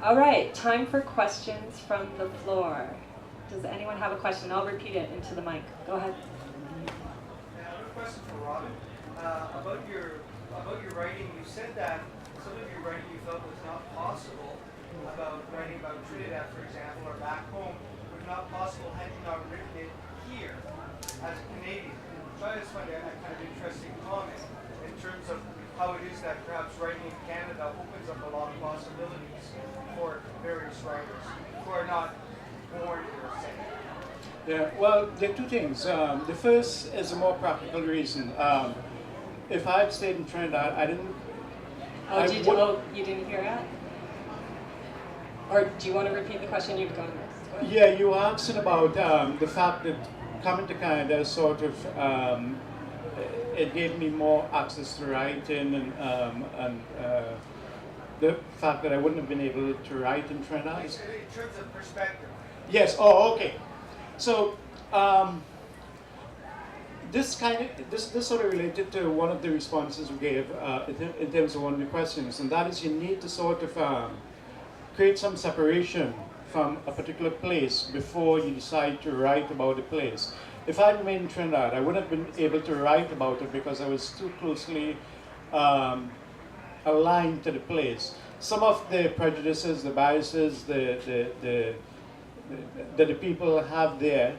All right, time for questions from the floor. Does anyone have a question? I'll repeat it into the mic. Go ahead. I have a question for Robin. About your writing, you said that some of your writing you felt was not possible about writing about Trinidad, for example, or back home, was not possible had you not written it here as a Canadian. So I just find that a kind of interesting comment in terms of how it is that perhaps writing in Canada opens up a lot of possibilities for various writers who are not born here, say. Yeah, well, there are two things. The first is a more practical reason. If I had stayed in Trinidad, I didn't. You didn't hear it? Or do you want to repeat the question? You've gone next. Yeah, you asked about the fact that coming to Canada sort of it gave me more access to writing and the fact that I wouldn't have been able to write in Trinidad. In terms of perspective. Yes. Oh, okay. So this sort of related to one of the responses we gave in terms of one of the questions, and that is you need to sort of create some separation from a particular place before you decide to write about the place. If I remained in Trinidad, I wouldn't have been able to write about it because I was too closely aligned to the place. Some of the prejudices, the biases, that the people have there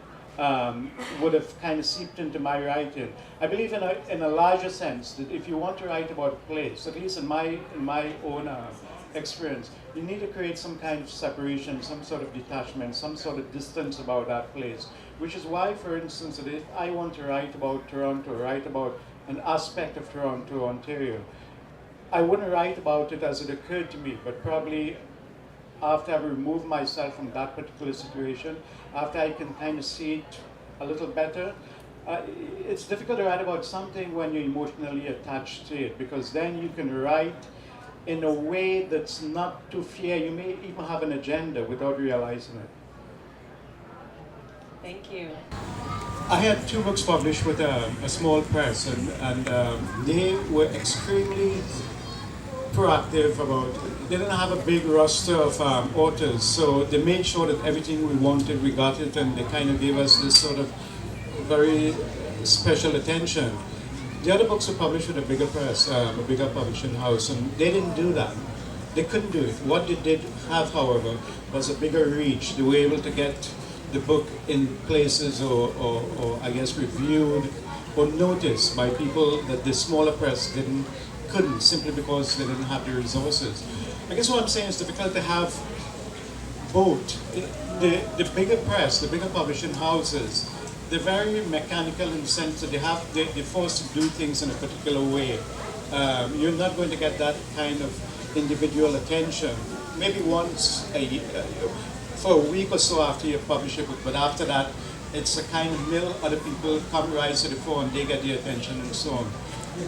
would have kind of seeped into my writing. I believe in a larger sense that if you want to write about a place, at least in my own experience, you need to create some kind of separation, some sort of detachment, some sort of distance about that place. Which is why, for instance, that if I want to write about Toronto, write about an aspect of Toronto, Ontario, I wouldn't write about it as it occurred to me, but probably after I've removed myself from that particular situation, after I can kind of see it a little better. It's difficult to write about something when you're emotionally attached to it, because then you can write in a way that's not too fair. You may even have an agenda without realizing it. Thank you. I had 2 books published with a small press, and they were extremely proactive about. They didn't have a big roster of authors, so they made sure that everything we wanted, we got it, and they kind of gave us this sort of very special attention. The other books were published with a bigger press, a bigger publishing house, and they didn't do that. They couldn't do it. What they did have, however, was a bigger reach. They were able to get the book in places or I guess reviewed or noticed by people that the smaller press couldn't, simply because they didn't have the resources. I guess what I'm saying is difficult to have both. The bigger press, the bigger publishing houses, they're very mechanical in the sense that they're forced to do things in a particular way. You're not going to get that kind of individual attention. Maybe once for a week or so after you publish a book, but after that, it's a kind of mill. Other people come rise to the fore and they get the attention and so on.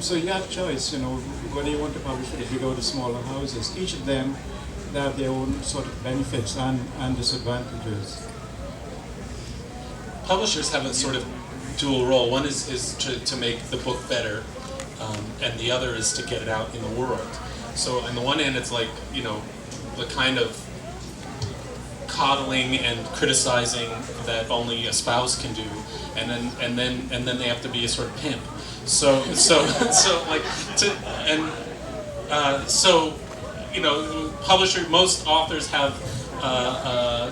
So you have choice, whether you want to publish with the bigger or the smaller houses. Each of them, they have their own sort of benefits and disadvantages. Publishers have a sort of dual role. One is to make the book better, and the other is to get it out in the world. So on the one hand, it's like, the kind of coddling and criticizing that only a spouse can do, and then they have to be a sort of pimp. So most authors have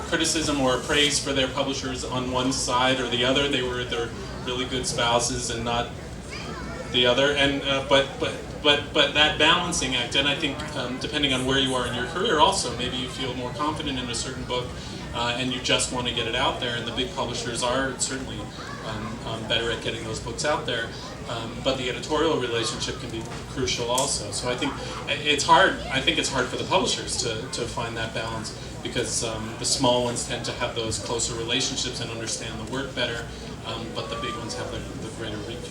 criticism or praise for their publishers on one side or the other. They're really good spouses and not the other. And but that balancing act, and I think depending on where you are in your career, also maybe you feel more confident in a certain book, and you just want to get it out there. And the big publishers are certainly better at getting those books out there. But the editorial relationship can be crucial also. So I think it's hard. I think it's hard for the publishers to find that balance, because the small ones tend to have those closer relationships and understand the work better, but the big ones have the greater reach.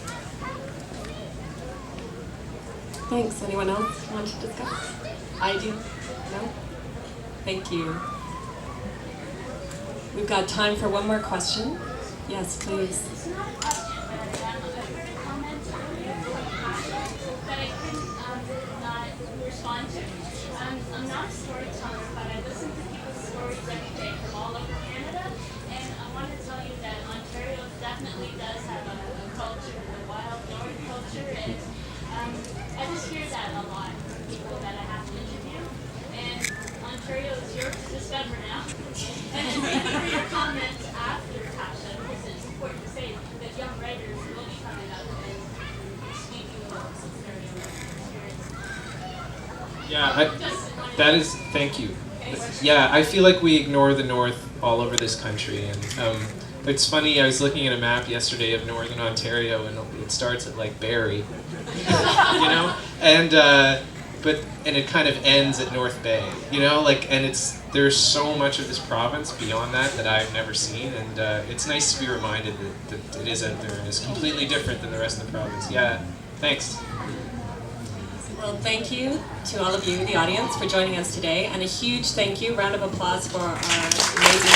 Thanks. Anyone else want to discuss? I do? No? Thank you. We've got time for one more question. Yes, please. It's not a question, but a comment that I couldn't not respond to. I'm not a storyteller, but I listen yours to discover now. And then thank you for your comments after Tasha, because it's important to say that young writers will be coming up and speaking about some very experience. Yeah, that is, thank you. Yeah, I feel like we ignore the North all over this country, and it's funny, I was looking at a map yesterday of Northern Ontario, and it starts at like Barrie, you know, and it kind of ends at North Bay, you know, like, and there's so much of this province beyond that I've never seen, and it's nice to be reminded that it is out there and is completely different than the rest of the province. Yeah, thanks. Well, thank you to all of you, the audience, for joining us today, and a huge thank you, round of applause for our amazing